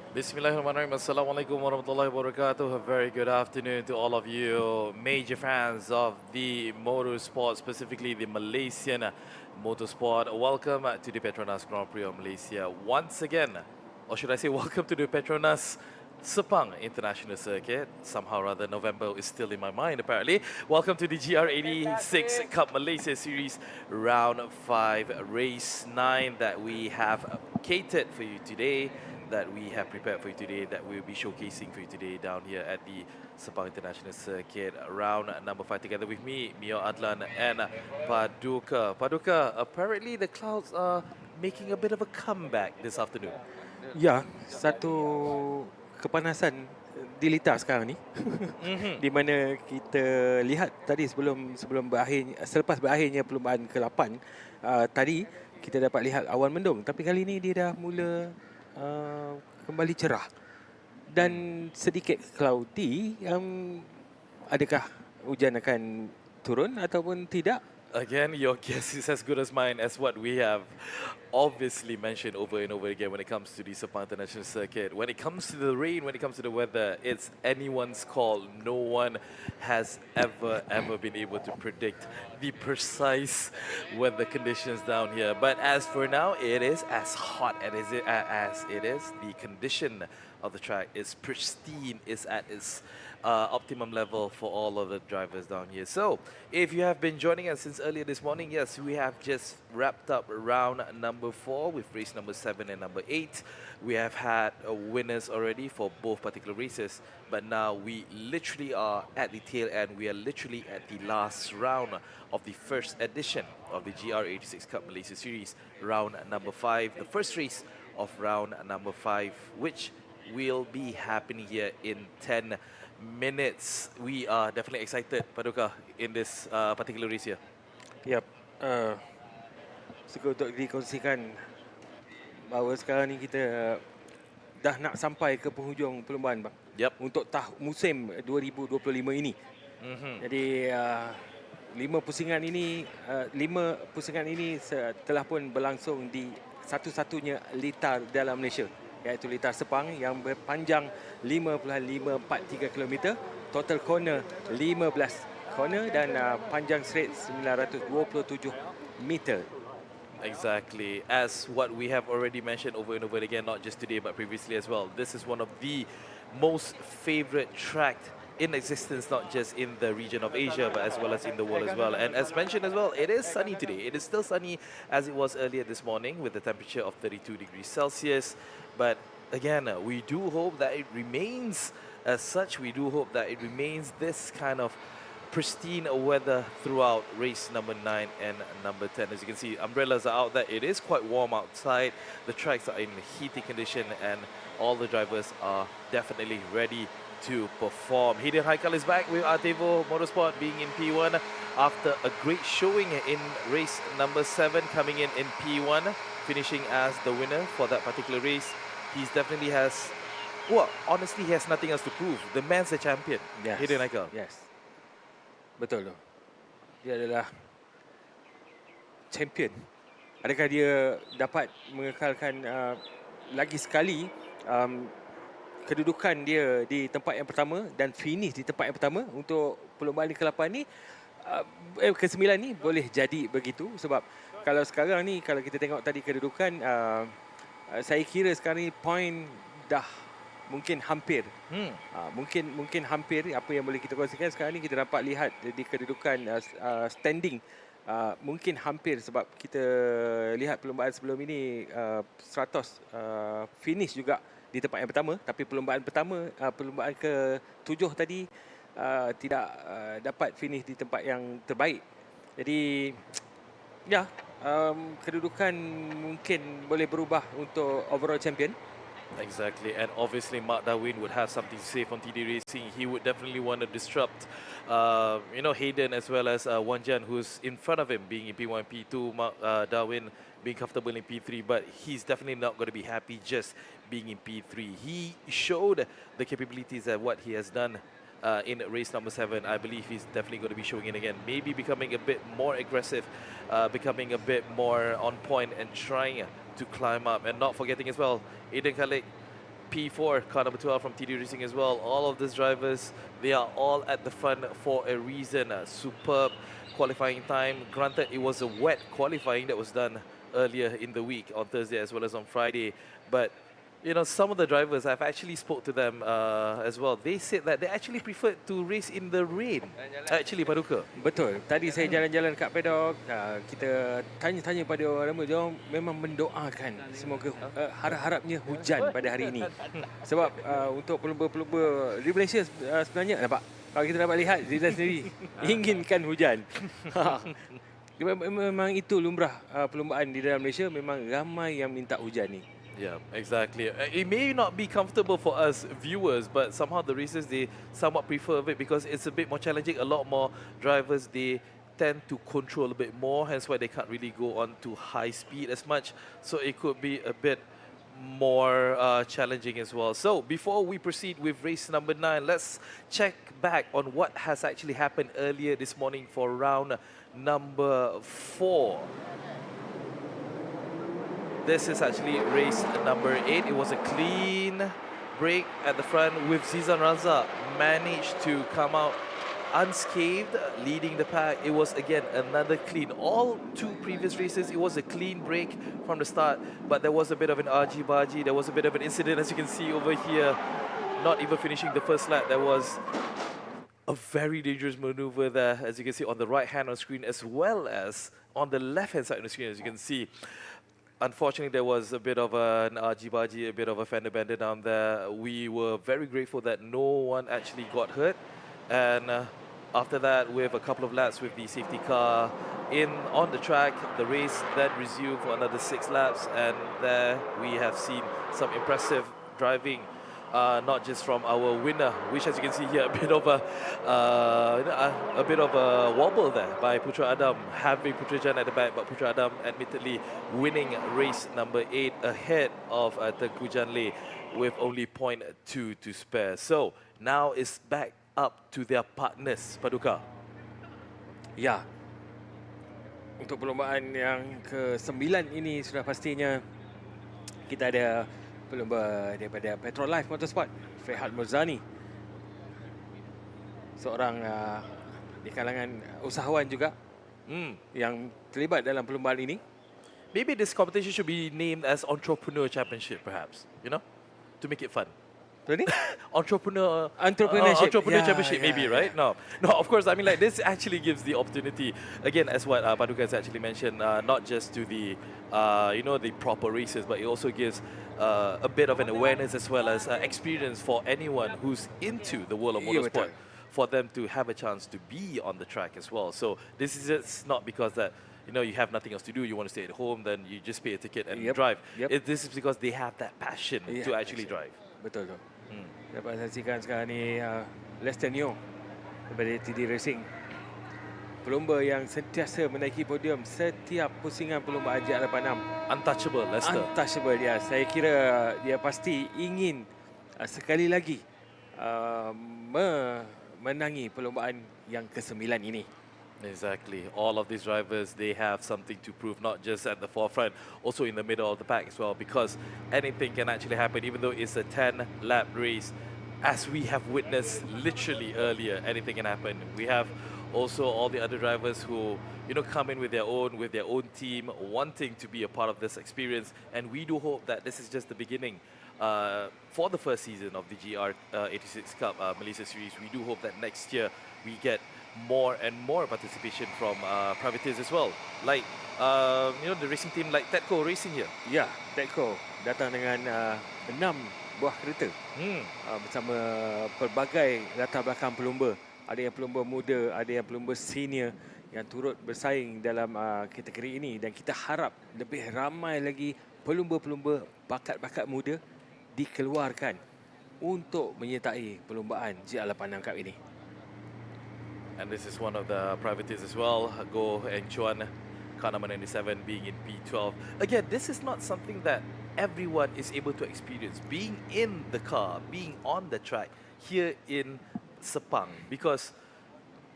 Bismillahirrahmanirrahim. Assalamualaikum warahmatullahi wabarakatuh. A very good afternoon to all of you major fans of the motorsport, specifically the Malaysian motorsport. Welcome to the Petronas Grand Prix of Malaysia once again. Or should I say welcome to the Petronas Sepang International Circuit. Somehow or other, November is still in my mind apparently. Welcome to the GR86 Cup Malaysia Series Round 5 Race 9 that we have catered for you today, that we have prepared for you today, that we'll be showcasing for you today down here at the Sepang International Circuit. Round number 5 together with me, Mio Adlan and Paduka. Paduka, apparently the clouds are making a bit of a comeback this afternoon. Ya, satu kepanasan dilita sekarang ni. Di mana kita lihat tadi selepas berakhirnya perlumbaan ke-8 tadi kita dapat lihat awan mendung, tapi kali ini dia dah mula kembali cerah dan sedikit cloudy. Adakah hujan akan turun ataupun tidak? Again, your guess is as good as mine as what we have obviously mentioned over and over again when it comes to the Sepang International Circuit. When it comes to the rain, when it comes to the weather, it's anyone's call. No one has ever been able to predict the precise weather conditions down here. But as for now, it is as hot as it is. The condition of the track is pristine, is at its optimum level for all of the drivers down here. So, if you have been joining us since earlier this morning, yes, we have just wrapped up round number 4 with race number 7 and number 8. We have had winners already for both particular races, but now we literally are at the tail end. We are literally at the last round of the first edition of the GR86 Cup Malaysia Series, round number 5, the first race of round number 5, which will be happening here in 10 minutes. We are definitely excited, Paduka, in this particular race here. Yap, suka untuk dikongsikan bahawa sekarang ni kita dah nak sampai ke penghujung perlumbaan, bang. Yep. Untuk musim 2025 ini. Jadi 5 pusingan ini telah pun berlangsung di satu-satunya litar dalam Malaysia, iaitu litar Sepang yang berpanjang 5.543 km, total corner 15 corner dan panjang straight 927 meter. Exactly. As what we have already mentioned over and over again, not just today but previously as well, this is one of the most favorite tracks in existence, not just in the region of Asia, but as well as in the world as well. And as mentioned as well, it is sunny today. It is still sunny as it was earlier this morning with a temperature of 32 degrees Celsius. But again, we do hope that it remains as such. We do hope that it remains this kind of pristine weather throughout race number 9 and number 10. As you can see, umbrellas are out there. It is quite warm outside. The tracks are in heating condition and all the drivers are definitely ready to perform. Hidden Haikal is back with Artevo Motorsport being in P1 after a great showing in race number 7, coming in P1, finishing as the winner for that particular race. He definitely has, well, honestly, he has nothing else to prove. The man's a champion. Yes. Hidden Haikal. Yes. Betul tu. Dia adalah champion. Adakah dia dapat mengekalkan lagi sekali kedudukan dia di tempat yang pertama dan finish di tempat yang pertama untuk perlombaan ke-8 ni? Ke-9 ni boleh jadi begitu, sebab kalau sekarang ni, kalau kita tengok tadi kedudukan, saya kira sekarang ni point dah mungkin hampir. Mungkin hampir. Apa yang boleh kita kongsikan sekarang ni, kita dapat lihat di kedudukan standing, mungkin hampir, sebab kita lihat perlombaan sebelum ini 100 finish juga di tempat yang pertama, tapi perlombaan ke-7 tadi tidak dapat finish di tempat yang terbaik. Jadi ya, kedudukan mungkin boleh berubah untuk overall champion. Exactly, and obviously Mark Darwin would have something to say from TD Racing. He would definitely want to disrupt, Hayden as well as Wan Jian, who's in front of him, being in P1, P2. Mark Darwin being comfortable in P3, but he's definitely not going to be happy just being in P3. He showed the capabilities that what he has done in race number 7. I believe he's definitely going to be showing it again. Maybe becoming a bit more aggressive, becoming a bit more on point and trying to climb up. And not forgetting as well, Aiden Khalid P4, car number 12 from TD Racing as well. All of these drivers, they are all at the front for a reason. A superb qualifying time. Granted, it was a wet qualifying that was done earlier in the week on Thursday as well as on Friday. But you know, some of the drivers, I've actually spoke to them as well. They said that they actually preferred to race in the rain. Actually, Paduka. Betul. Tadi saya jalan-jalan kat paddock, kita tanya-tanya pada orang ramai, dia memang mendoakan semoga harap-harapnya hujan pada hari ini. Sebab untuk pelumba-pelumba di Malaysia sebenarnya nampak, kalau kita dapat lihat Zidane sendiri inginkan hujan. Memang itu lumrah perlumbaan di dalam Malaysia, memang ramai yang minta hujan ni. Yeah, exactly. It may not be comfortable for us viewers, but somehow the racers, they somewhat prefer it because it's a bit more challenging. A lot more drivers, they tend to control a bit more, hence why they can't really go on to high speed as much. So it could be a bit more challenging as well. So before we proceed with race number 9, let's check back on what has actually happened earlier this morning for round number 4. This is actually race number 8. It was a clean break at the front with Zizan Raza managed to come out unscathed, leading the pack. It was again another clean. All 2 previous races, it was a clean break from the start, but there was a bit of an argy-bargy. There was a bit of an incident, as you can see over here. Not even finishing the first lap, there was a very dangerous maneuver there, as you can see on the right hand on screen, as well as on the left hand side on the screen, as you can see. Unfortunately, there was a bit of an argy-bargy, a bit of a fender bender down there. We were very grateful that no one actually got hurt. And after that, with a couple of laps with the safety car on the track, the race then resumed for another 6 laps. And there we have seen some impressive driving. Not just from our winner, which, as you can see here, a bit of a wobble there by Putra Adam, having Putra Jan at the back, but Putra Adam admittedly winning race number 8 ahead of Tengku Janle with only 0.2 to spare. So now it's back up to their partners, Paduka. Ya, untuk perlombaan yang ke-9 ini sudah pastinya kita ada pelumba daripada Petrol Life Motorsport, Ferhat Murzani, seorang di kalangan usahawan juga yang terlibat dalam perlombaan ini. Maybe this competition should be named as Entrepreneur Championship, perhaps, you know, to make it fun. Entrepreneurship Championship, maybe, right? No, of course, I mean, like, this actually gives the opportunity, again, as what Paduka has actually mentioned, not just to the, the proper races, but it also gives a bit of an awareness as well as experience for anyone who's into the world of motorsport, for them to have a chance to be on the track as well. So this is just not because that, you have nothing else to do, you want to stay at home, then you just pay a ticket and drive. This is because they have that passion to actually drive. Betul. Dapat saksikan sekarang ni Lester Neo daripada TD Racing, pelumba yang sentiasa menaiki podium setiap pusingan perlombaan GR86. Untouchable, Lester. Untouchable dia. Saya kira dia pasti ingin sekali lagi menangi perlombaan yang ke-9 ini. Exactly. All of these drivers, they have something to prove, not just at the forefront, also in the middle of the pack as well, because anything can actually happen, even though it's a 10-lap race. As we have witnessed literally earlier, anything can happen. We have also all the other drivers who, come in with their own team, wanting to be a part of this experience. And we do hope that this is just the beginning. For the first season of the GR86 Cup Malaysia Series, we do hope that next year we get more and more participation from privateers as well. Like, the racing team like Tedco racing here. Ya, Tedco datang dengan 6 buah kereta bersama pelbagai latar belakang pelumba. Ada yang pelumba muda, ada yang pelumba senior yang turut bersaing dalam kategori ini. Dan kita harap lebih ramai lagi pelumba-pelumba bakat-bakat muda dikeluarkan untuk menyertai perlombaan GR86 Cup ini. And this is one of the privateers as well, Go and Chuan, car number 97 being in P12. Again, this is not something that everyone is able to experience, being in the car, being on the track here in Sepang, because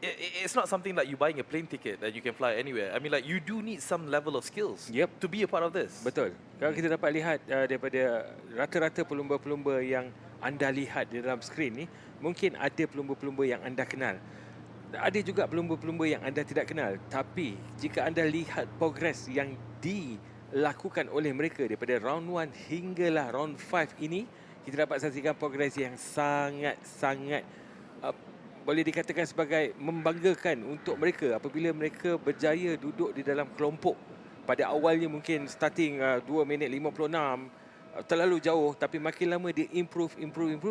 it's not something like you buying a plane ticket that you can fly anywhere. I mean, like, you do need some level of skills Yep. to be a part of this. Betul. Kalau kita dapat lihat daripada rata-rata pelumba-pelumba yang anda lihat di dalam skrin ni, mungkin ada pelumba-pelumba yang anda kenal. Ada juga pelumba-pelumba yang anda tidak kenal. Tapi jika anda lihat progres yang dilakukan oleh mereka daripada round 1 hinggalah round 5 ini, kita dapat saksikan progres yang sangat-sangat boleh dikatakan sebagai membanggakan untuk mereka apabila mereka berjaya duduk di dalam kelompok. Pada awalnya mungkin starting 2 minit 56 terlalu jauh, tapi makin lama dia improve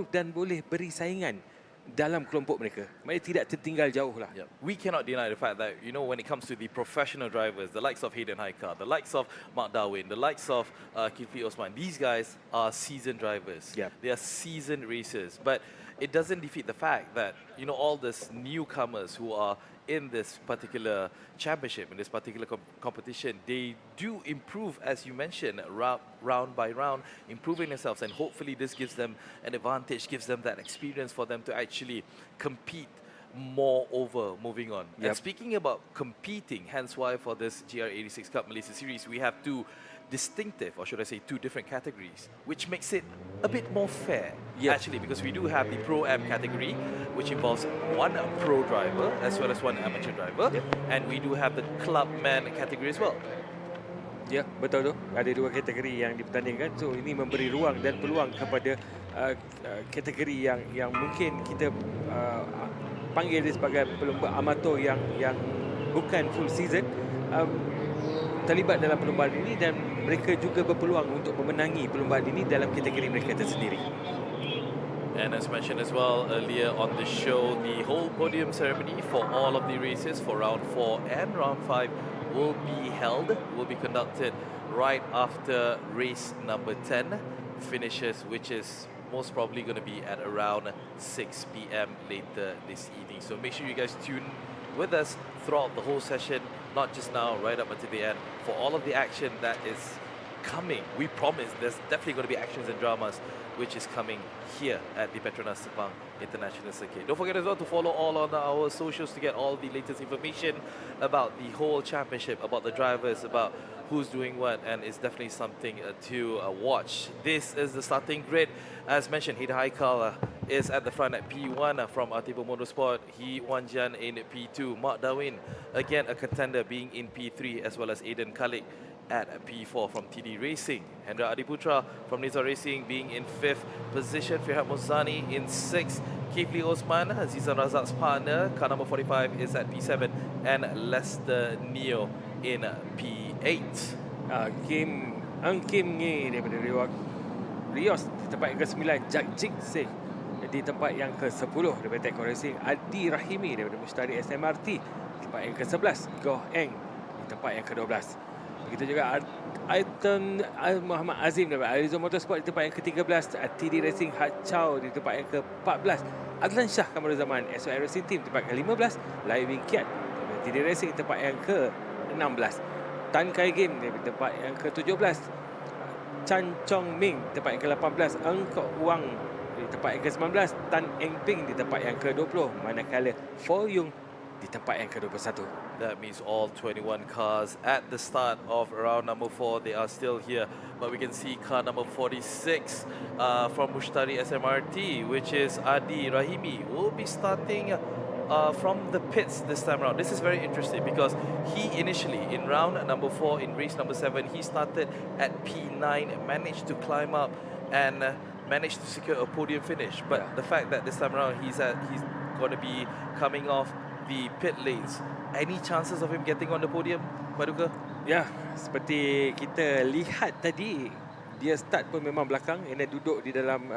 dan boleh beri saingan dalam kelompok mereka. Mereka tidak tertinggal jauh lah. Yeah. We cannot deny the fact that, you know, when it comes to the professional drivers, the likes of Hayden Haikal, the likes of Mark Darwin, the likes of Kifli Osman, these guys are seasoned drivers. Yeah. They are seasoned racers. But it doesn't defeat the fact that, you know, all these newcomers who are in this particular championship, in this particular competition, they do improve, as you mentioned, round by round, improving themselves, and hopefully this gives them an advantage, gives them that experience for them to actually compete more over moving on. Yep. And speaking about competing, hence why for this GR86 Cup Malaysia Series, we have two distinctive, or should I say two different categories, which makes it a bit more fair, actually, because we do have the Pro-Am category, which involves one pro driver as well as one amateur driver, and we do have the Clubman category as well. Ya, betul tu. Ada dua kategori yang dipertandingkan. So ini memberi ruang dan peluang kepada kategori yang mungkin kita panggil dia sebagai pelumba amatur yang bukan full season terlibat dalam perlumbaan ini, dan mereka juga berpeluang untuk memenangi perlumbaan ini dalam kategori mereka tersendiri. And as mentioned as well earlier on the show, the whole podium ceremony for all of the races for round 4 and round 5 will be conducted right after race number 10 finishes, which is most probably going to be at around 6 p.m. later this evening. So make sure you guys tune with us throughout the whole session, not just now, right up until the end, for all of the action that is coming. We promise there's definitely going to be actions and dramas which is coming here at the Petronas Sepang International Circuit. Don't forget as well to follow all on our socials to get all the latest information about the whole championship, about the drivers, about who's doing what, and it's definitely something to watch. This is the starting grid. As mentioned, Hida Haikal is at the front at P1 from Atiba Motorsport. He Wan Jian in P2. Mark Darwin, again a contender, being in P3, as well as Aiden Kalik at P4 from TD Racing. Hendra Adiputra from Nizar Racing being in 5th position. Firhat Mozani in 6th. Kifli Osman, Zizan Razak's partner, car number 45 is at P7. And Lester Neo in P8. Kim ni daripada Rios di tempat yang ke-9. Jack Jig Singh di tempat yang ke-10 daripada Tekon Racing. Adi Rahimi daripada Mustari SMRT di tempat yang ke-11. Goh Eng di tempat yang ke-12. Begitu juga Aiton Muhammad Azim daripada Arizona Motorsport di tempat yang ke-13. TD Racing Hat Chow di tempat yang ke-14. Adlan Shah Kamarul Zaman SOI Racing Team di tempat ke-15. Lai Wing Kiat daripada TD Racing di tempat yang ke-16. Tan Kai Game di tempat yang ke-17. Chan Chong Ming di tempat yang ke-18. Eng Kok Wang di tempat yang ke-19. Tan Eng Ping di tempat yang ke-20. Manakala Fo Yung di tempat yang ke-21. That means all 21 cars at the start of round number 4, they are still here. But we can see car number 46 from Mushtari SMRT, which is Adi Rahimi, will be starting from the pits this time around. This is very interesting because he initially, in round number 4, in race number 7, he started at P9, managed to climb up and managed to secure a podium finish. But the fact that this time around he's going to be coming off the pit lanes, any chances of him getting on the podium, Paduka? Ya, seperti kita lihat tadi, dia start pun memang belakang, and duduk di dalam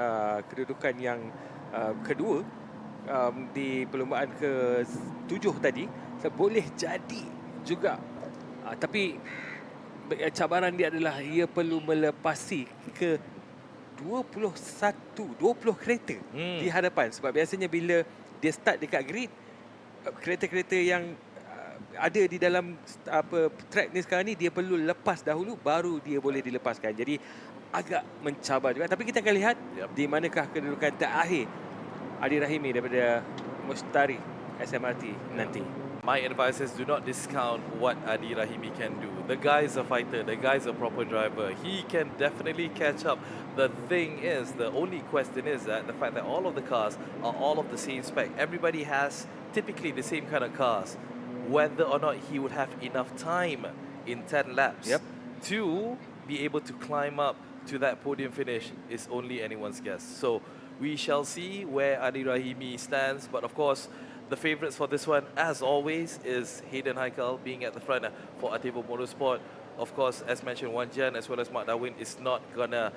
kedudukan yang kedua di perlumbaan ke-7 tadi. Boleh jadi juga, tapi cabaran dia adalah ia perlu melepasi ke 20 kereta di hadapan. Sebab biasanya bila dia start dekat grid, kereta-kereta yang ada di dalam track ni sekarang ni, dia perlu lepas dahulu baru dia boleh dilepaskan. Jadi agak mencabar juga. Tapi kita akan lihat di manakah kedudukan terakhir Adi Rahimi daripada Mustari SMRT nanti. My advice is do not discount what Adi Rahimi can do. The guy is a fighter, the guy is a proper driver. He can definitely catch up. The thing is, the only question is that the fact that all of the cars are all of the same spec. Everybody has typically the same kind of cars. Whether or not he would have enough time in 10 laps to be able to climb up to that podium finish is only anyone's guess. So we shall see where Adi Rahimi stands. But of course, the favourites for this one, as always, is Hayden Haikal being at the front for Atevo Motorsport. Of course, as mentioned, Wan Jian as well as Mark Darwin is not gonna,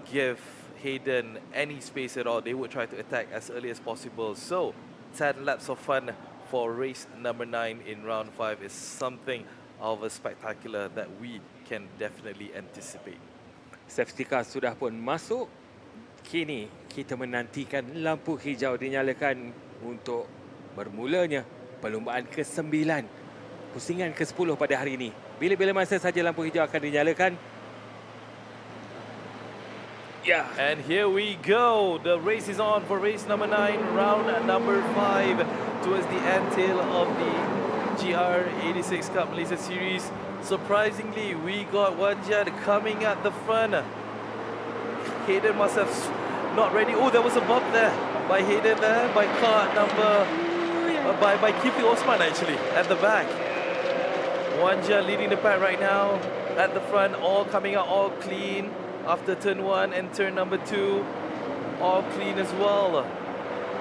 give Hayden any space at all. They would try to attack as early as possible. So 10 laps of fun for race number 9 in round 5 is something of a spectacular that we can definitely anticipate. Safety car sudah pun masuk. Kini kita menantikan lampu hijau dinyalakan untuk bermulanya perlumbaan ke-9, pusingan ke-10 pada hari ini. Bila-bila masa saja lampu hijau akan dinyalakan. Yeah. And here we go. The race is on for race number 9, round number 5, towards the end tail of the GR86 Cup Malaysia Series. Surprisingly, we got Wan Jian coming at the front. Hayden must have not ready. Oh, there was a bump there by Hayden there, by car number, by Kifli Osman actually, at the back. Wan Jian leading the pack right now, at the front, all coming out all clean after turn 1 and turn number 2, all clean as well.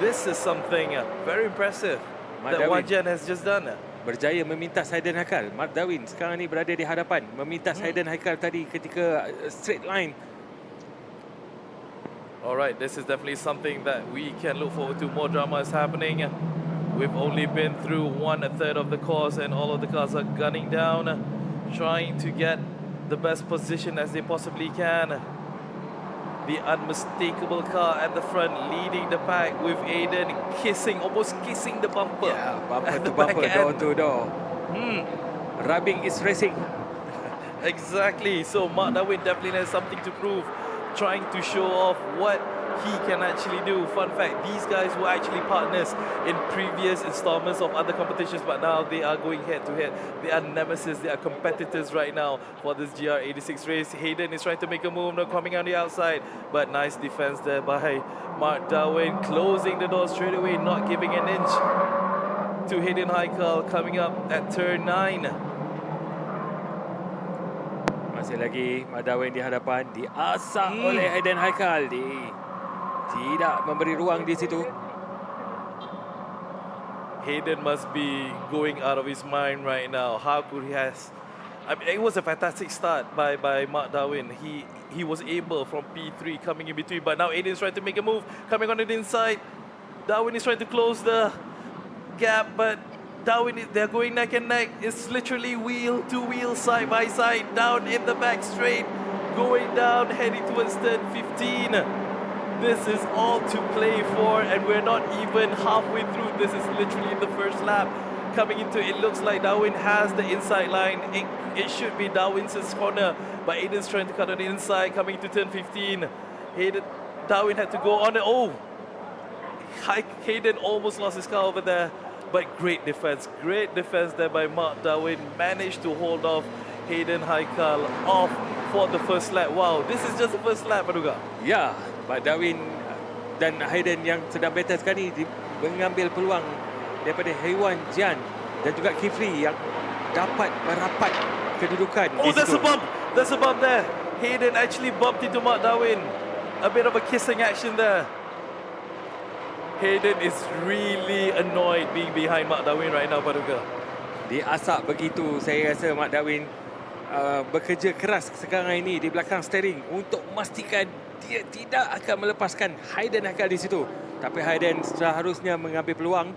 This is something very impressive that Wan Jian has just done. Berjaya memintas Hayden Haikal. Mark Darwin sekarang ni berada di hadapan, memintas Hayden Haikal tadi ketika straight line. Alright, this is definitely something that we can look forward to. More drama is happening. We've only been through 1/3 of the course and all of the cars are gunning down, trying to get the best position as they possibly can. The unmistakable car at the front leading the pack with Aiden almost kissing the bumper. Yeah, bumper to bumper, door to door. Rubbing is racing. Exactly. So Mark Darwin definitely has something to prove, trying to show off what he can actually do. Fun fact, these guys were actually partners in previous installments of other competitions, but now they are going head to head. They are nemesis, they are competitors right now for this GR86 race. Hayden is trying to make a move, now coming on the outside, but nice defense there by Mark Darwin, closing the door straight away, not giving an inch to Hayden Haikal coming up at turn 9. Masih lagi Mark Darwin di hadapan, diasak oleh Hayden Haikal. Tidak memberi ruang di situ. Hayden must be going out of his mind right now. How could he has? I mean, it was a fantastic start by Mark Darwin. He was able from P3 coming in between, but now Aiden's trying to make a move, coming on the inside. Darwin is trying to close the gap, but Darwin, they're going neck and neck. It's literally wheel to wheel, side by side, down in the back straight, going down, heading towards turn 15. This is all to play for, and we're not even halfway through. This is literally the first lap. Coming into it, looks like Darwin has the inside line. It should be Darwin's corner, but Aiden's trying to cut on the inside, coming to turn 15. Darwin had to go on it. Oh, Hayden almost lost his car over there, but great defense there by Mark Darwin. Managed to hold off Hayden Haikal off for the first lap. Wow, this is just the first lap, Aduga. Ya, Mark Darwin dan Hayden yang sedang battle sekarang ni mengambil peluang daripada Wan Jian dan juga Kifli yang dapat merapat kedudukan. Oh, there's a bump there. Hayden actually bumped into Mark Darwin. A bit of a kissing action there. Hayden is really annoyed being behind Mark Darwin right now, Paduka. Diasak begitu, saya rasa Mark Darwin bekerja keras sekarang ini di belakang steering untuk memastikan dia tidak akan melepaskan Hayden Haikal di situ. Tapi Hayden seharusnya mengambil peluang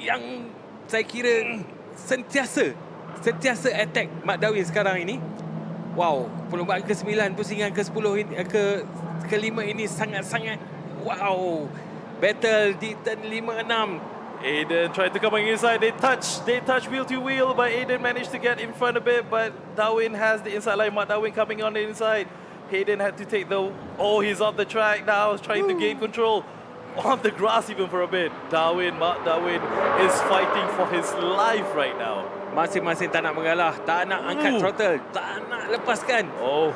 yang saya kira sentiasa attack Mark Darwin sekarang ini. Wow, perlumbaan ke-9, pusingan ke-10 ini, ke-5 ini sangat-sangat wow. Battle di turn 5-6. Aiden tried to come inside. They touch wheel to wheel, but Aiden managed to get in front a bit. But Darwin has the inside line. Mark Darwin coming on the inside. Hayden had to take the... Oh, he's off the track now, trying to gain control. on the grass even for a bit. Mark Darwin is fighting for his life right now. Masing-masing tak nak mengalah, tak nak angkat throttle, tak nak lepaskan. Oh,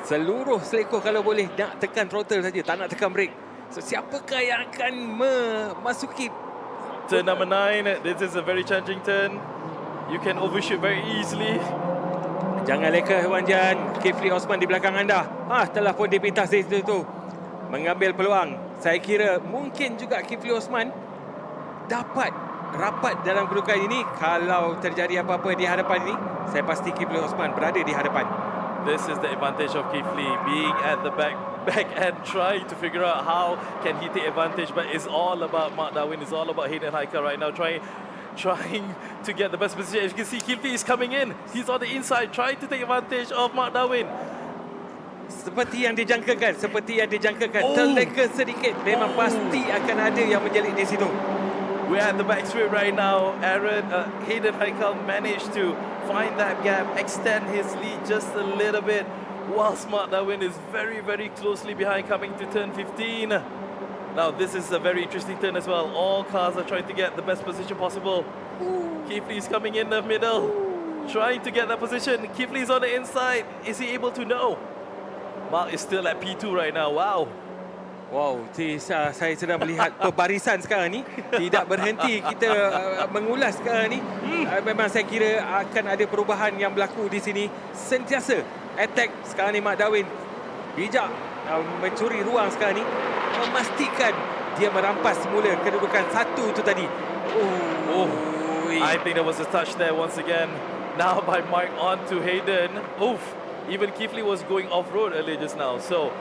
Seluruh selekor kalau boleh nak tekan throttle saja, tak nak tekan brake. So siapakah yang akan memasuki turn number 9. This is a very challenging turn. You can overshoot very easily. Jangan leka Wan Jan. Kifli Osman di belakang anda. Telah pun dipintas di situ. Mengambil peluang. Saya kira mungkin juga Kifli Osman dapat rapat dalam kedudukan ini. Kalau terjadi apa-apa di hadapan ini, saya pasti Kifli Osman berada di hadapan. This is the advantage of Kifli, being at the back end, trying to figure out how can he take advantage. But it's all about Mark Darwin. It's all about Hayden Haikal right now, trying to get the best position. As you can see, Kifli is coming in. He's on the inside, trying to take advantage of Mark Darwin. Seperti yang dijangkakan, terleka sedikit. Memang pasti akan ada yang menjelit di situ. We're at the back straight right now. Hayden Haikal managed to find that gap, extend his lead just a little bit, whilst Mark Darwin is very, very closely behind, coming to turn 15. Now, this is a very interesting turn as well. All cars are trying to get the best position possible. Kifli is coming in the middle, trying to get that position. Kifli is on the inside. Is he able to? No. Mark is still at P2 right now. Wow. Wow, saya sedang melihat pembarisan sekarang ni tidak berhenti. Kita mengulas sekarang ni. Memang saya kira akan ada perubahan yang berlaku di sini. Sentiasa attack sekarang ni Mark Darwin. Bijak mencuri ruang sekarang ni. Memastikan dia merampas semula kedudukan satu itu tadi. I think there was a touch there once again. Now by Mark on to Hayden. Even Kifli was going off-road earlier just now. So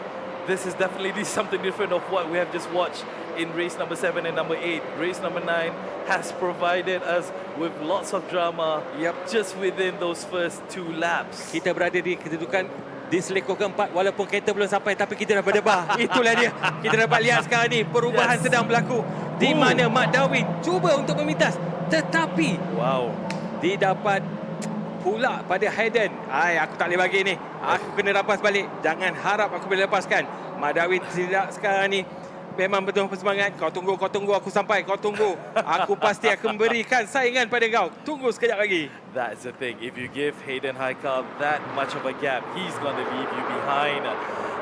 this is definitely something different of what we have just watched in race number 7 and number 8. Race number 9 has provided us with lots of drama just within those first 2 laps. Kita berada di kedudukan di selekor keempat walaupun kereta belum sampai, tapi kita dah berdebar. Itulah dia. Kita dapat lihat sekarang ni perubahan sedang berlaku di mana Mark Darwin cuba untuk memintas, tetapi didapat pula pada Hayden. Aku tak boleh bagi ni. Aku kena rampas balik. Jangan harap aku boleh lepaskan. Mark Darwin tidak sekarang ni. Memang betul bersemangat. Kau tunggu aku sampai. Kau tunggu. Aku pasti akan berikan saingan pada kau. Tunggu sekejap lagi. That's the thing. If you give Hayden Haikal that much of a gap, he's going to leave you behind.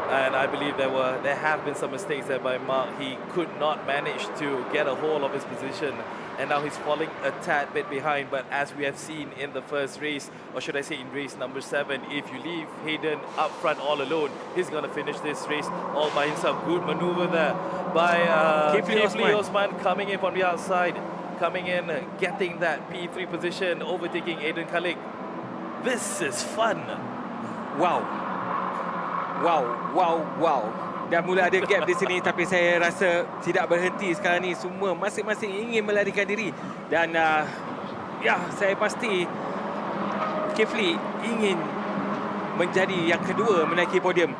And I believe there have been some mistakes there by Mark. He could not manage to get a hold of his position. And now he's falling a tad bit behind. But as we have seen in the first race, or should I say in race number 7, if you leave Hayden up front all alone, he's going to finish this race all by himself. Good maneuver there by Kifli Osman coming in from the outside. Coming in, getting that P3 position, overtaking Aiden Khalik. This is fun. Wow. Dah mula ada gap di sini, tapi saya rasa tidak berhenti sekarang ni. Semua masing-masing ingin melarikan diri. Dan saya pasti Kifli ingin menjadi yang kedua menaiki podium.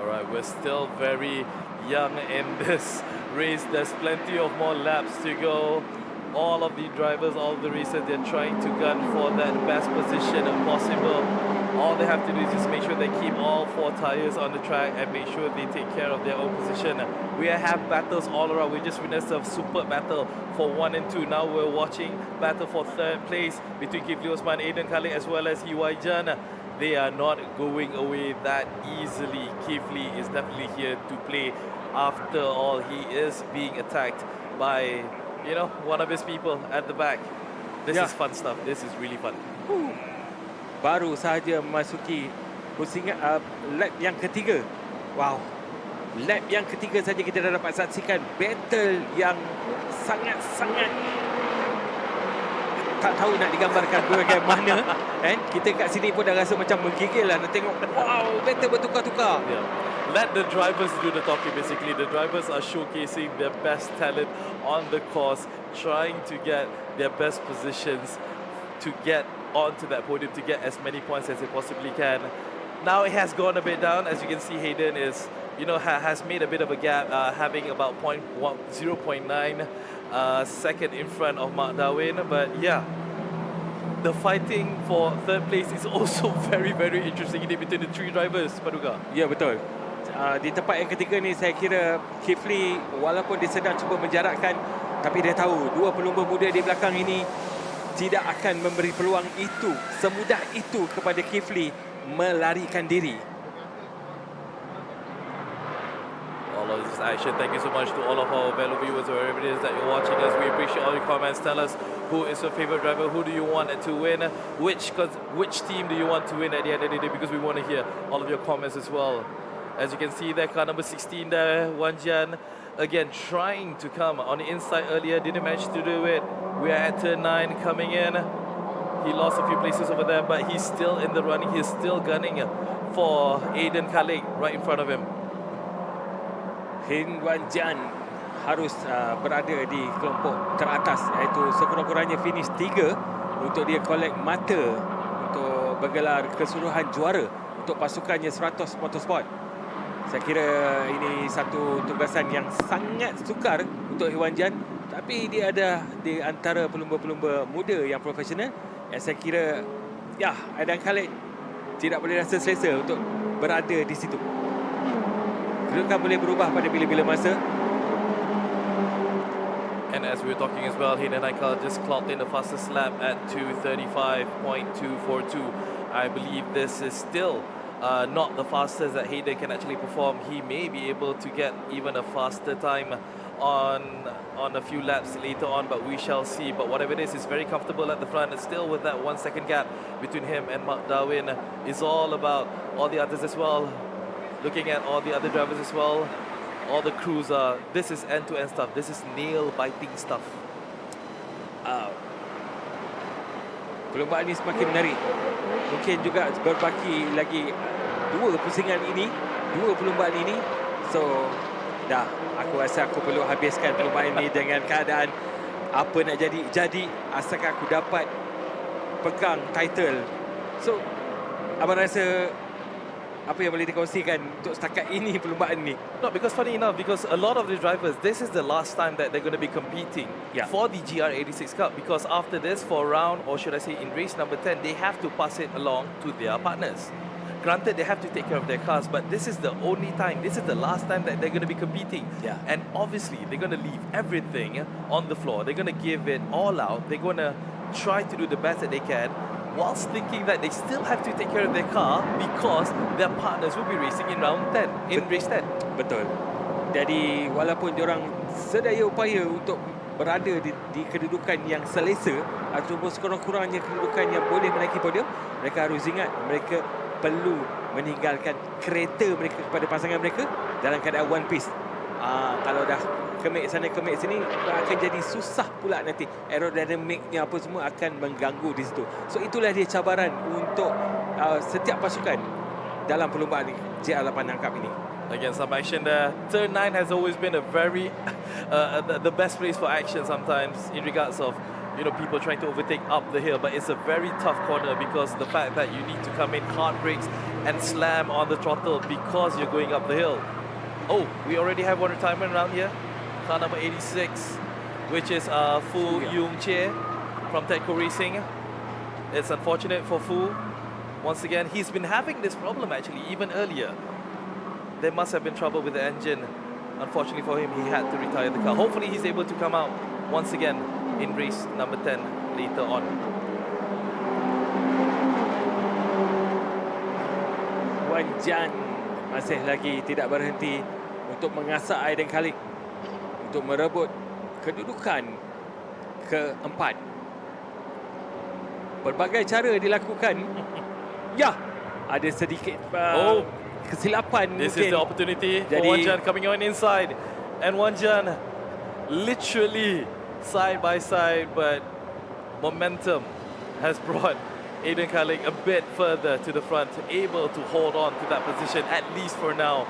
Alright, we're still very young in this race. There's plenty of more laps to go. All of the drivers, all the racers, they're trying to gun for that best position possible. All they have to do is just make sure they keep all 4 tires on the track and make sure they take care of their own position. We have battles all around. We just witnessed a super battle for 1 and 2. Now we're watching battle for 3rd place between Kifli Osman, Aiden Khalik, as well as Hiwai Jan. They are not going away that easily. Kifli is definitely here to play. After all, he is being attacked by, one of his people at the back. This is fun stuff. This is really fun. Baru sahaja memasuki pusingan lap yang ketiga. Wow. Lap yang ketiga saja kita dah dapat saksikan battle yang sangat-sangat tak tahu nak digambarkan bagaimana. Kita kat sini pun dah rasa macam menggigil lah nak tengok. Wow, battle bertukar-tukar. Let the drivers do the talking basically. The drivers are showcasing their best talent on the course, trying to get their best positions to get onto that podium, to get as many points as they possibly can. Now it has gone a bit down. As you can see, Hayden is, has made a bit of a gap, having about 0.9 second in front of Mark Darwin. But the fighting for 3rd place is also very, very interesting in between the 3 drivers, Paduka. Ya, betul. Di tempat yang ketiga ni saya kira Kifli walaupun dia sedang cuba menjarakkan, tapi dia tahu dua pelumba muda di belakang ini tidak akan memberi peluang itu semudah itu kepada Kifli melarikan diri. All of this action. Thank you so much to all of our fellow viewers, wherever it is that you're watching us. We appreciate all your comments. Tell us who is your favorite driver, who do you want to win, which team do you want to win at the end of the day, because we want to hear all of your comments as well. As you can see there, car number 16 there, Wan Jian, again trying to come on the inside earlier, didn't manage to do it. We are at turn 9 coming in. He lost a few places over there, but he's still in the running. He's still gunning for Aiden Khalid right in front of him. Wan Jian harus berada di kelompok teratas, iaitu sekurang-kurangnya finish 3 untuk dia collect mata untuk bergelar keseluruhan juara untuk pasukannya 100 Motorsport. Saya kira ini satu tugasan yang sangat sukar untuk Wan Jian, tapi dia ada di antara pelumba-pelumba muda yang profesional yang saya kira Aidan Khalid tidak boleh rasa selesa untuk berada di situ. Kedudukan boleh berubah pada bila-bila masa. And as we were talking as well, Hayden Aikal just clocked in the fastest lap at 2:35.242. I believe this is still not the fastest that Hayden can actually perform. He may be able to get even a faster time on a few laps later on, but we shall see. But whatever it is, he's very comfortable at the front, and still with that 1 second gap between him and Mark Darwin is all about all the others as well. Looking at all the other drivers as well, all the crews are, this is end-to-end stuff. This is nail-biting stuff. Perlombaan ini semakin menarik. Mungkin juga berbaki lagi 2 pusingan ini, 2 perlombaan ini. So, aku rasa aku perlu habiskan perlombaan ini dengan keadaan apa nak jadi asalkan aku dapat pegang title. So, abang rasa apa yang boleh dikongsikan untuk setakat ini perlombaan ni? No, because funny enough, because a lot of the drivers, this is the last time that they're going to be competing for the GR86 Cup, because after this, for round, or should I say in race number 10, they have to pass it along to their partners. Granted, they have to take care of their cars, but this is the only time, this is the last time that they're going to be competing. And obviously, they're going to leave everything on the floor. They're going to give it all out. They're going to try to do the best that they can, whilst thinking that they still have to take care of their car because their partners will be racing in round 10, in race 10. Betul. Jadi walaupun diorang sedaya upaya untuk berada di kedudukan yang selesa ataupun sekurang-kurangnya kedudukan yang boleh menaiki podium, mereka harus ingat mereka perlu meninggalkan kereta mereka kepada pasangan mereka dalam keadaan one piece. Kalau dah kemik sana kemik sini akan jadi susah pula nanti, aerodinamiknya apa semua akan mengganggu di situ. So itulah dia cabaran untuk setiap pasukan dalam perlombaan GR86 Cup ini. Again, some action there. Turn 9 has always been a very the best place for action sometimes in regards of people trying to overtake up the hill, but it's a very tough corner because the fact that you need to come in hard brakes and slam on the throttle because you're going up the hill. Oh, we already have one retirement around here. Car number 86, which is Fu Yung Chie from Tecco Racing. It's unfortunate for Fu. Once again, he's been having this problem actually even earlier. There must have been trouble with the engine. Unfortunately for him, he had to retire the car. Hopefully he's able to come out once again in race number 10 later on. Wan Jian masih lagi tidak berhenti untuk mengasah Aidan Khalid untuk merebut kedudukan keempat. Berbagai cara dilakukan. Ada sedikit kesilapan This mungkin. is the opportunity for Wan Jian coming on inside. And Wan Jian literally side by side, but momentum has brought Aiden Khalid a bit further to the front, able to hold on to that position, at least for now,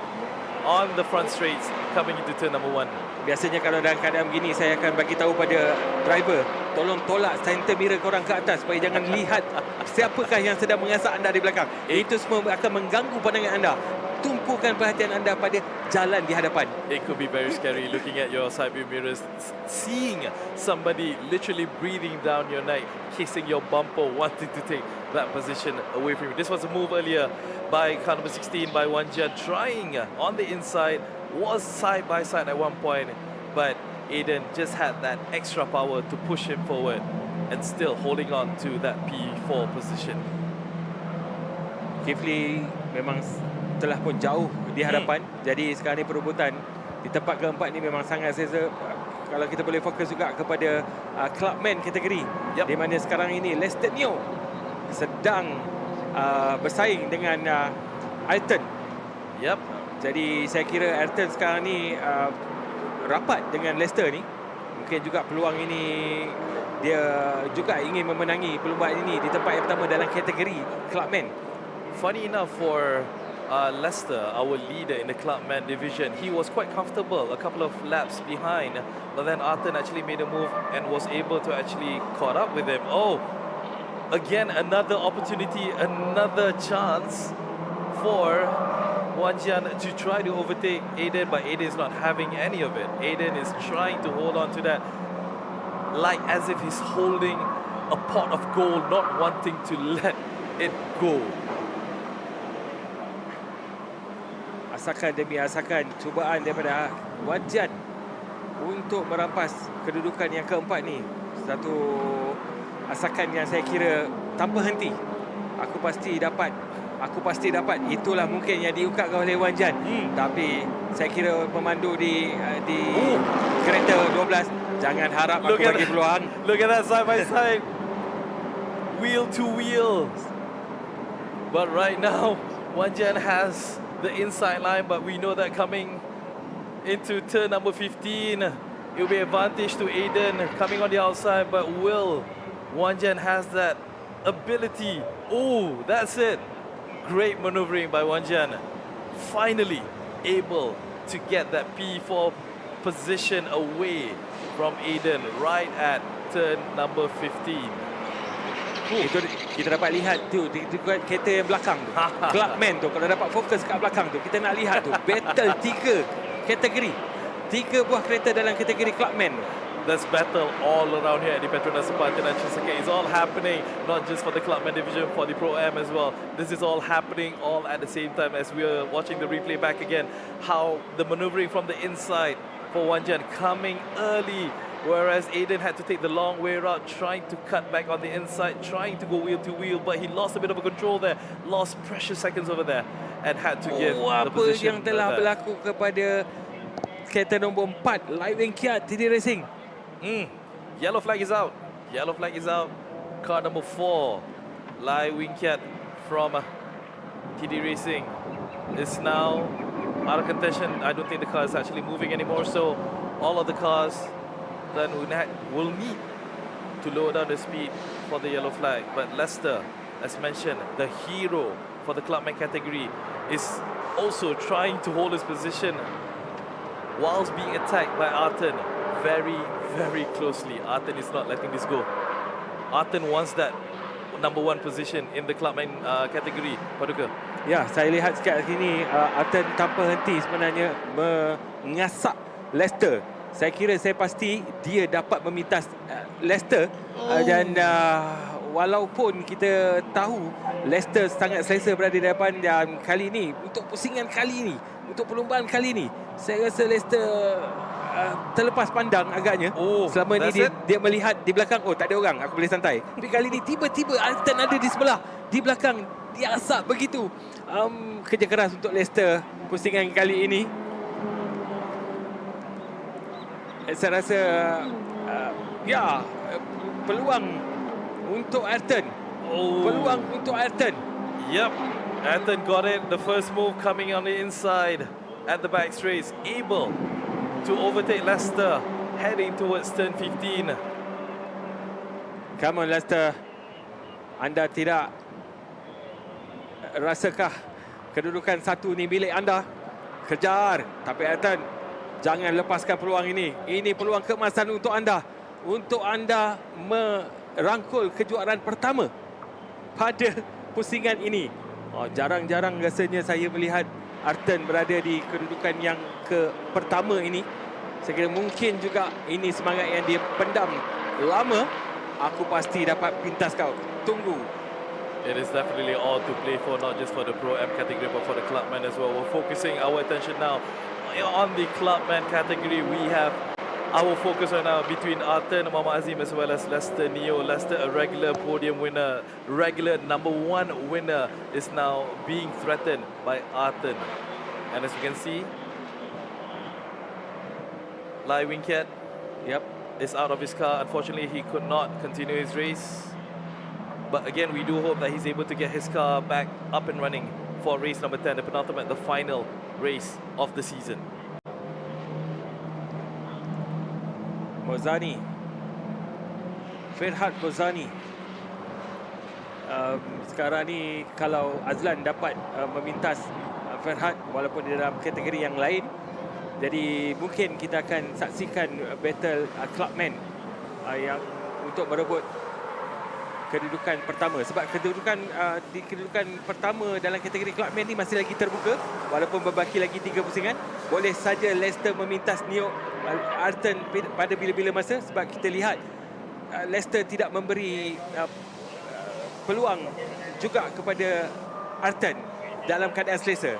on the front straights coming into turn number 1. Biasanya kalau dalam keadaan begini, saya akan bagi tahu pada driver, tolong tolak center mirror korang ke atas supaya jangan lihat siapakah yang sedang mengasah anda di belakang. Itu semua akan mengganggu pandangan anda. Tumpukan perhatian anda pada jalan di hadapan. It could be very scary looking at your side view mirrors, seeing somebody literally breathing down your neck, kissing your bumper, wanting to take that position away from you. This was a move earlier by car number 16 by Wan Jian, trying on the inside, was side by side at one point, but Aiden just had that extra power to push him forward and still holding on to that P4 position. Kifli memang telah pun jauh di hadapan. Jadi sekarang ni perebutan di tempat keempat ni memang sangat selesa. Kalau kita boleh fokus juga kepada Clubman kategori, di mana sekarang ini Lester Neo sedang bersaing dengan Ayrton. Jadi saya kira Ayrton sekarang ni rapat dengan Lester ni. Mungkin juga peluang ini dia juga ingin memenangi perlombaan ini di tempat yang pertama dalam kategori Clubman. Funny enough for Lester, our leader in the Clubman division, he was quite comfortable a couple of laps behind, but then Arthur actually made a move and was able to actually caught up with him. Oh, again another opportunity, another chance for Wan Jian to try to overtake Aiden, but Aiden is not having any of it. Aiden is trying to hold on to that like as if he's holding a pot of gold, not wanting to let it go. Asakan demi asakan cubaan daripada Wan Jian untuk merampas kedudukan yang keempat ni. Satu asakan yang saya kira tanpa henti. Aku pasti dapat. Itulah mungkin yang diungkapkan oleh Wan Jian. Tapi saya kira pemandu di kereta 12 jangan harap aku bagi peluang. Look at that side by side. Wheel to wheel. But right now Wan Jian has the inside line, but we know that coming into turn number 15, it will be advantage to Aiden coming on the outside, but will Wan Jian has that ability? Oh, that's it. Great maneuvering by Wan Jian. Finally able to get that P4 position away from Aiden right at turn number 15. Itu kita dapat lihat tu kereta yang belakang tu. Clubman tu kalau dapat fokus kat belakang tu, kita nak lihat tu battle 3 kategori. 3 buah kereta dalam kategori Clubman. There's battle all around here at the Petronas International Circuit. It's all happening, not just for the Clubman division, for the Pro-Am as well. This is all happening all at the same time as we are watching the replay back again. How the maneuvering from the inside for Wan Jian coming early, whereas Aiden had to take the long way route, trying to cut back on the inside, trying to go wheel to wheel, but he lost a bit of a control there, lost precious seconds over there, and had to give the position. Apa yang telah berlaku kepada kereta nombor 4, Lai Wing Kiat, TD Racing. Yellow flag is out. Yellow flag is out. Car number 4, Lai Wing Kiat from TD Racing is now out of contention. I don't think the car is actually moving anymore, so all of the cars then will need to lower down the speed for the yellow flag. But Lester, as mentioned, the hero for the Clubman category, is also trying to hold his position whilst being attacked by Arten very, very closely. Arten is not letting this go. Arten wants that number 1 position in the Clubman category. Paduka. Ya, saya lihat sekejap sini Arten tanpa henti sebenarnya mengasak Lester. Saya kira saya pasti dia dapat memintas Lester dan walaupun kita tahu Lester sangat selesa berada di depan, dan kali ini untuk pusingan kali ini, untuk perlombaan kali ini, saya rasa Lester terlepas pandang agaknya. Selama ni dia melihat di belakang, oh tak ada orang, aku boleh santai. Tapi kali ini tiba-tiba Arten ada di sebelah, di belakang, dia asap begitu. Kerja keras untuk Lester pusingan kali ini. Saya rasa peluang untuk Ayrton. Peluang untuk Ayrton. Yep, Ayrton got it. The first move coming on the inside at the back straight, able to overtake Lester heading towards turn 15. Come on Lester, anda tidak rasakah kedudukan 1 ni milik anda? Kejar, tapi Ayrton, jangan lepaskan peluang ini. Ini peluang keemasan untuk anda. Untuk anda merangkul kejuaraan pertama pada pusingan ini. Jarang-jarang rasanya saya melihat Ayrton berada di kedudukan yang pertama ini. Saya kira mungkin juga ini semangat yang dia pendam lama. Aku pasti dapat pintas kau. Tunggu. It is definitely all to play for, not just for the Pro M category, but for the Clubman as well. We're focusing our attention now on the Clubman category. We have our focus right now between Arten Muhammad Azim as well as Lester Neo. Lester, a regular podium winner, regular #1 winner, is now being threatened by Arten. And as you can see, Lai Winkiat, is out of his car. Unfortunately, he could not continue his race. But again, we do hope that he's able to get his car back up and running for race number 10, the penultimate, the final race of the season. Mozani, Ferhat Mozani. Sekarang ni kalau Azlan dapat memintas Ferhat walaupun di dalam kategori yang lain, jadi mungkin kita akan saksikan battle Clubman yang untuk merebut kedudukan pertama, sebab di kedudukan pertama dalam kategori Clubman ni masih lagi terbuka walaupun berbaki lagi 3 pusingan. Boleh saja Leicester memintas Neo Arten pada bila-bila masa, sebab kita lihat Leicester tidak memberi peluang juga kepada Arten dalam keadaan selesa.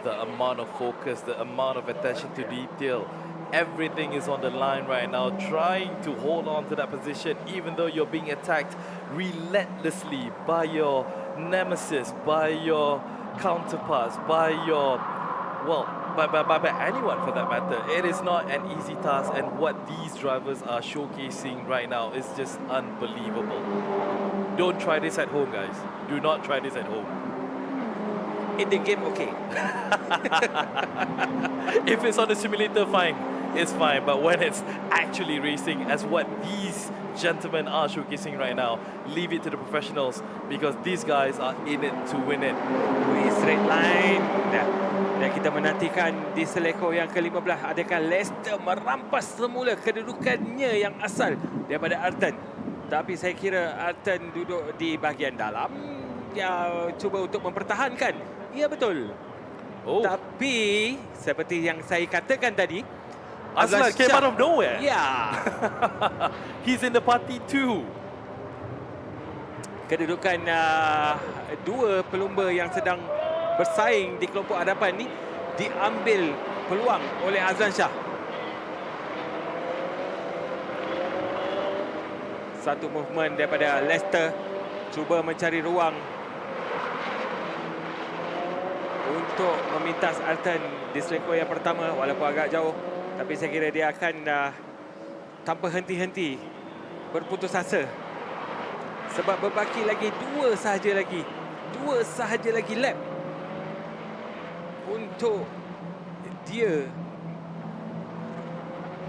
The amount of focus, the amount of attention to detail, everything is on the line right now, trying to hold on to that position even though you're being attacked relentlessly by your nemesis, by your counterparts, by your, well, by anyone for that matter. It is not an easy task, and what these drivers are showcasing right now is just unbelievable. Don't try this at home, guys. Do not try this at home. In the game, okay. If it's on the simulator, fine. It's fine. But when it's actually racing, as what these gentlemen are showcasing right now, leave it to the professionals, because these guys are in it to win it. Straight line. Dan kita menantikan di seleko yang ke-15, adakah Leicester merampas semula kedudukannya yang asal daripada Arten. Tapi saya kira Arten duduk di bahagian dalam. Dia cuba untuk mempertahankan. Ya, betul. Tapi seperti yang saya katakan tadi, Azlan came out of nowhere. Yeah. He's in the party too. Kedudukan dua pelumba yang sedang bersaing di kelompok hadapan ni diambil peluang oleh Azlan Shah. Satu movement daripada Leicester cuba mencari ruang untuk memintas Arten di seleko yang pertama walaupun agak jauh, tapi saya kira dia akan tanpa henti-henti berputus asa sebab berbaki lagi dua sahaja lagi lap untuk dia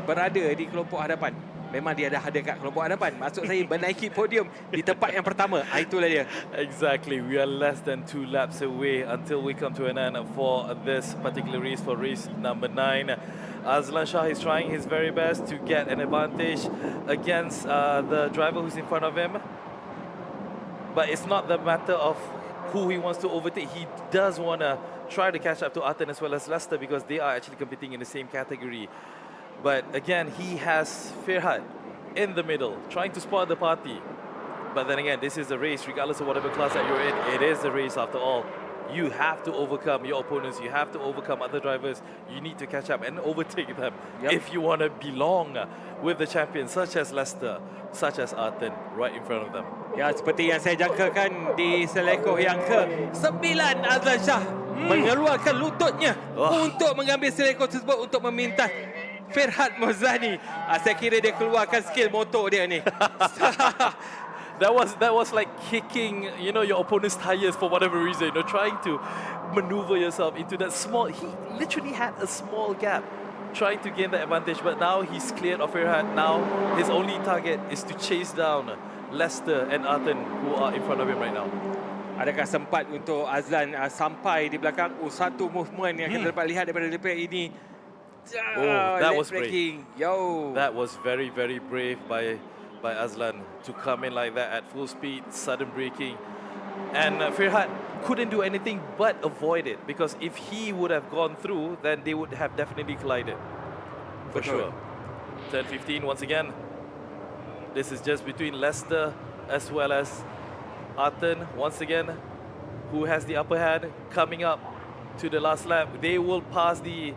berada di kelompok hadapan. Memang dia dah ada kat kelompok hadapan. Maksud saya menaiki podium di tempat yang pertama. Itulah dia. Exactly. We are less than 2 laps away until we come to an end for this particular race, for race number 9. Azlan Shah is trying his very best to get an advantage against the driver who's in front of him. But it's not the matter of who he wants to overtake. He does want to try to catch up to Arten as well as Leicester, because they are actually competing in the same category. But again, he has Ferhat in the middle, trying to spot the party. But then again, this is a race, regardless of whatever class that you're in. It is a race after all. You have to overcome your opponents. You have to overcome other drivers. You need to catch up and overtake them if you want to belong with the champions, such as Leicester, such as Arten, right in front of them. Ya, seperti yang saya jangkakan di seleko yang ke-9, Azlan Shah mengeluarkan lututnya untuk mengambil seleko tersebut untuk memintas Ferhat Mozani. Saya kira dia keluarkan skill motor dia ni. That was like kicking, your opponent's tires for whatever reason. Trying to maneuver yourself into that small. He literally had a small gap, trying to gain the advantage. But now he's cleared of Ferhat. Now his only target is to chase down Leicester and Arten, who are in front of him right now. Adakah sempat untuk Azlan sampai di belakang? Satu movement yang kita dapat lihat daripada DPR ini. That was brave. Yo. That was very, very brave by Azlan to come in like that at full speed, sudden braking. And Ferhat couldn't do anything but avoid it, because if he would have gone through, then they would have definitely collided. For sure. Turn 15 once again. This is just between Leicester as well as Arten, once again, who has the upper hand, coming up to the last lap. They will pass the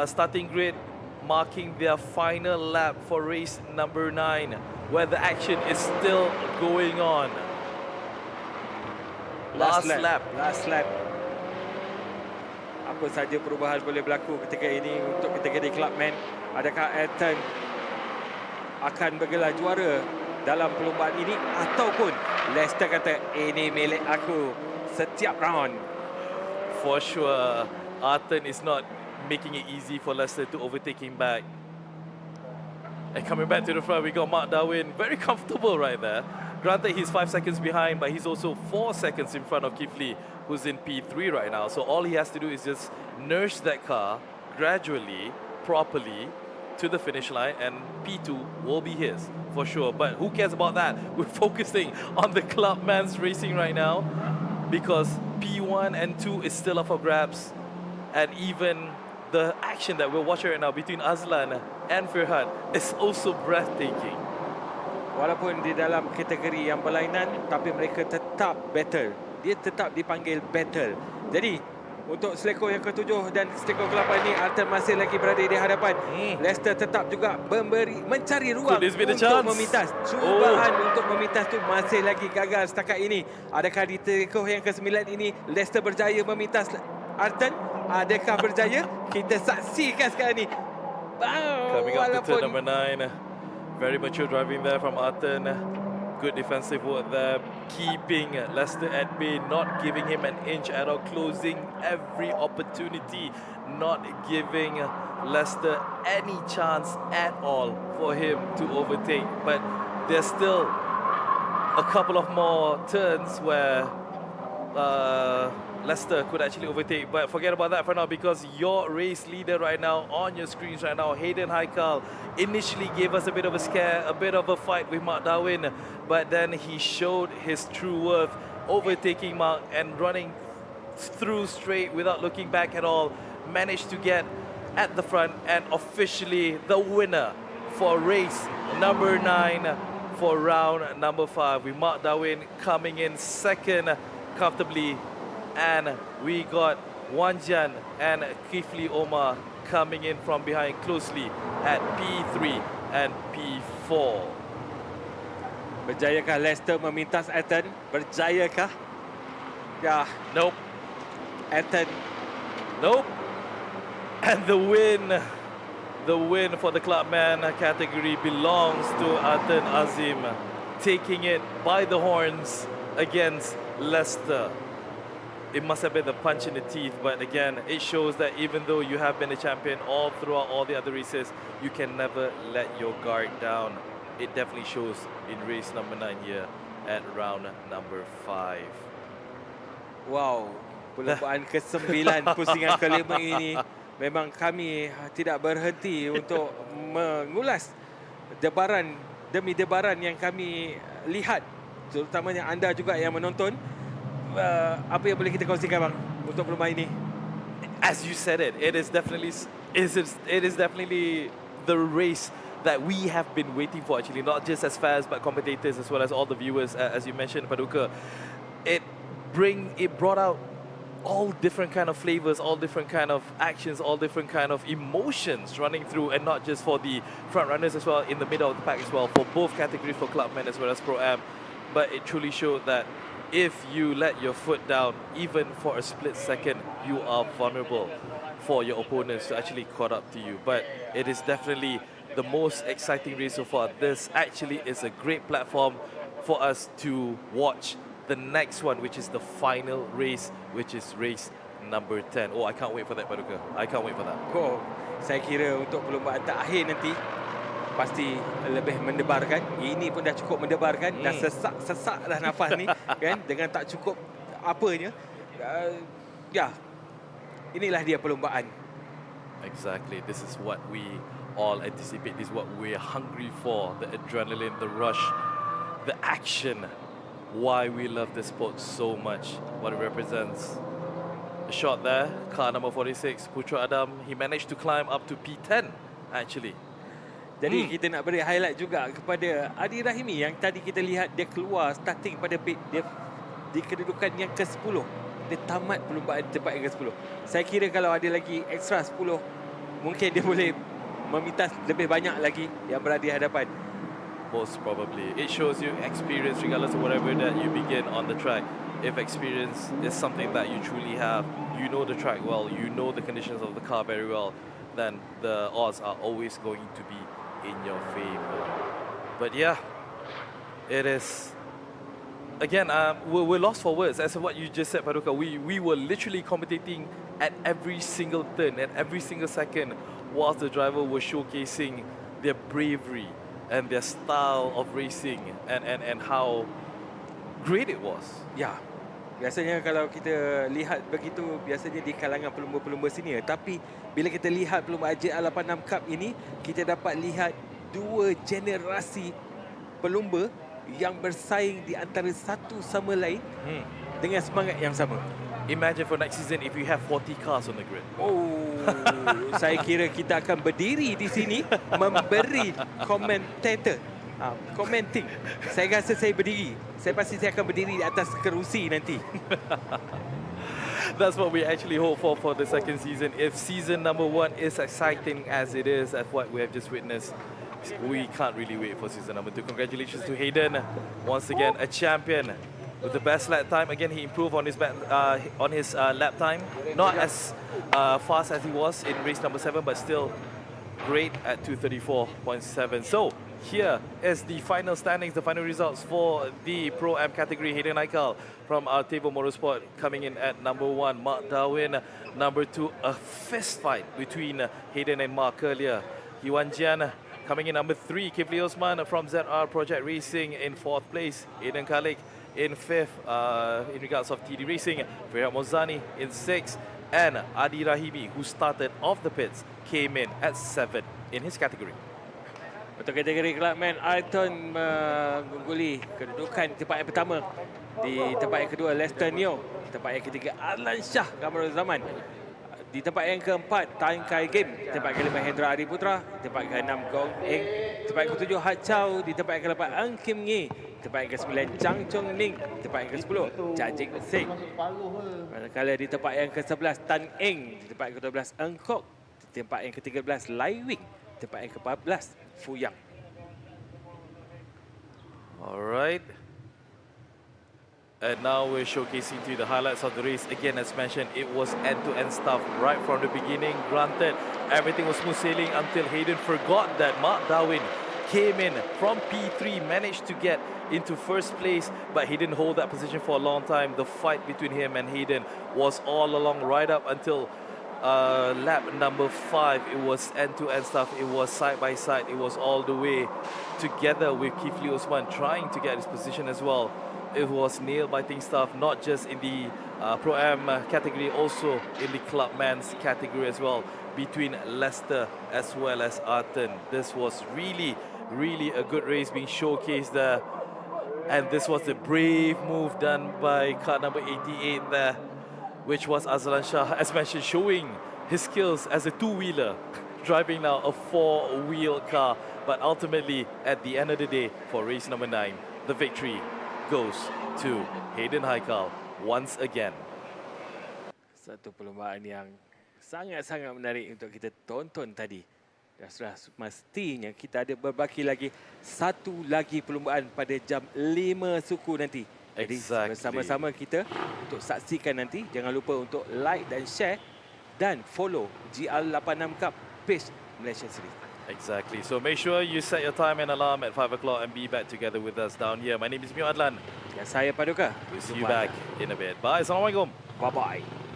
starting grid, marking their final lap for race number 9, where the action is still going on. Last lap. Last lap. Apa saja perubahan boleh berlaku ketika ini untuk kategori Clubman? Adakah Ayrton akan bergelar juara dalam perlombaan ini ataupun Lester kata ini milik aku setiap round? For sure, Arten is not making it easy for Lester to overtake him back. And coming back to the front, we got Mark Darwin, very comfortable right there. Granted, he's 5 seconds behind, but he's also 4 seconds in front of Kifli, who's in P3 right now. So all he has to do is just nurse that car gradually, properly, to the finish line, and P2 will be his, for sure. But who cares about that? We're focusing on the Clubman's racing right now, because P1 and 2 is still up for grabs. And even the action that we're watching right now between Azlan and Firhat is also breathtaking. Walaupun di dalam kategori yang berlainan, tapi mereka tetap battle. Dia tetap dipanggil battle. Jadi, untuk selekor yang ke-7 dan selekor ke-8 ini, Arten masih lagi berada di hadapan. Lester tetap juga mencari ruang untuk memintas. Cubaan untuk memintas tu masih lagi gagal setakat ini. Adakah di selekor yang ke-9 ini, Lester berjaya memintas Arten? Adakah berjaya? Kita saksikan sekarang ni. Coming up to turn number 9. Very mature driving there from Arten. Good defensive work there, keeping Lester at bay, not giving him an inch at all, closing every opportunity, not giving Lester any chance at all for him to overtake. But there's still a couple of more turns where Lester could actually overtake, but forget about that for now, because your race leader right now on your screens right now, Hayden Haikal, initially gave us a bit of a scare, a bit of a fight with Mark Darwin, but then he showed his true worth, overtaking Mark and running through straight without looking back at all, managed to get at the front, and officially the winner for race number 9 for round number 5, with Mark Darwin coming in second comfortably. And we got Wanjan and Kifli Omar coming in from behind closely at P3 and P4. Berjayakah Lester memintas Ayrton? Berjayakah? Ya. Nope. Ayrton. Nope. And the win for the Clubman category belongs to Arten Azim, taking it by the horns against Lester. It must have been the punch in the teeth, but again, it shows that even though you have been a champion all throughout all the other races, you can never let your guard down. It definitely shows in race number 9 here at round number 5. Wow, perlombaan ke-9 pusingan ke-5 ini memang kami tidak berhenti untuk mengulas debaran demi debaran yang kami lihat, terutamanya anda juga yang menonton. Apa yang boleh kita kongsikan bang untuk perlombaan ini? As you said it is definitely the race that we have been waiting for, actually, not just as fans but commentators as well as all the viewers. As you mentioned, Paduka, it brought out all different kind of flavors, all different kind of actions, all different kind of emotions running through, and not just for the front runners as well, in the middle of the pack as well, for both categories, for Clubman as well as Pro-Am. But it truly showed that if you let your foot down, even for a split second, you are vulnerable for your opponents to actually caught up to you. But it is definitely the most exciting race so far. This actually is a great platform for us to watch the next one, which is the final race, which is race number 10. Oh, I can't wait for that, Paduka. I can't wait for that. Oh, saya kira untuk perlombaan terakhir nanti pasti lebih mendebarkan. Ini pun dah cukup mendebarkan. Dah sesak dah nafas ni kan, dengan tak cukup apanya. Ya, inilah dia perlombaan. Exactly. This is what we all anticipate. This is what we're hungry for. The adrenaline, the rush, the action. Why we love this sport so much. What it represents. A shot there. Car number 46, Putra Adam. He managed to climb up to P10, actually. Jadi kita nak beri highlight juga kepada Adi Rahimi yang tadi kita lihat dia keluar starting pada pit. Dia di kedudukan yang ke-10. Dia tamat perlumbaan di tempat yang ke-10. Saya kira kalau ada lagi extra 10, mungkin dia boleh memintas lebih banyak lagi yang berada di hadapan. Most probably. It shows you experience regardless of whatever that you begin on the track. If experience is something that you truly have, you know the track well, you know the conditions of the car very well, then the odds are always going to be in your favor. But yeah, it is... Again, we're lost for words. As what you just said, Paduka, we were literally commentating at every single turn, at every single second, whilst the driver was showcasing their bravery and their style of racing and how great it was. Ya, biasanya kalau kita lihat begitu, biasanya di kalangan pelumba-pelumba senior. Tapi bila kita lihat pelumba GR86 Cup ini, kita dapat lihat dua generasi pelumba yang bersaing di antara satu sama lain dengan semangat yang sama. Imagine for next season if you have 40 cars on the grid. Oh, saya kira kita akan berdiri di sini memberi commentator, commenting. Saya rasa saya berdiri. Saya pasti saya akan berdiri di atas kerusi nanti. That's what we actually hope for the second season. If season number 1 is exciting as it is, as what we have just witnessed, we can't really wait for season number 2. Congratulations to Hayden, once again a champion with the best lap time. Again, he improved on his lap time, not as fast as he was in race number 7, but still great at 2:34.7. So here is the final standings, the final results for the Pro-Am category. Hayden Aikal from Artevo Motorsport coming in at number 1. Mark Darwin, number 2. A fist fight between Hayden and Mark earlier. Yuan Jian coming in number 3. Kifli Osman from ZR Project Racing in 4th place. Aidan Kalik in 5th in regards of TD Racing. Ferhat Mozani in 6th. And Adi Rahimi, who started off the pits, came in at 7th in his category. Untuk kategori Clubman, Aiton mengungguli kedudukan tempat yang pertama. Di tempat yang kedua, Lester Neo. Tempat yang ketiga, Adlan Shah Kamarul Zaman. Di tempat yang keempat, Tan Kai Game. Tempat kelima, Hendra Adi Putra. Tempat ke-6, Gong Eng. Tempat yang ke-7, Hat Chow. Di tempat yang ke-8, Ang Kim Ngi. Tempat yang ke-9, Chang Chong Ning. Tempat yang ke-10, Jajik Sing. Manakala di tempat yang ke-11, Tan Eng. Di tempat yang ke-12, Eng Kok. Di tempat yang ke-13, Lai Wing. Tempat yang ke-14, Fu Yang. Alright. And now we're showcasing to you the highlights of the race. Again, as mentioned, it was end-to-end stuff right from the beginning. Granted, everything was smooth sailing until Hayden forgot that Mark Darwin came in from P3, managed to get into first place, but he didn't hold that position for a long time. The fight between him and Hayden was all along right up until lap number 5. It was end-to-end stuff. It was side by side. It was all the way together with Kifli Osman trying to get his position as well. It was nail-biting stuff, not just in the Pro-Am category, also in the Clubman's category as well, between Leicester as well as Arton. This was really a good race being showcased there. And this was the brave move done by car number 88 there, which was Azlan Shah, as mentioned, showing his skills as a two-wheeler, driving now a four-wheel car. But ultimately, at the end of the day, for race number 9, the victory goes to Hayden Haikal once again. Satu perlombaan yang sangat-sangat menarik untuk kita tonton tadi. Dan sudah mestinya kita ada berbaki lagi satu lagi perlombaan pada jam 5 suku nanti. Jadi bersama-sama kita untuk saksikan nanti. Jangan lupa untuk like dan share dan follow GR86 Cup page Malaysia Series. Exactly. So make sure you set your time and alarm at 5 o'clock and be back together with us down here. My name is Mio Adlan. Dan saya Paduka. We'll see you back in a bit. Bye. Assalamualaikum. Bye-bye.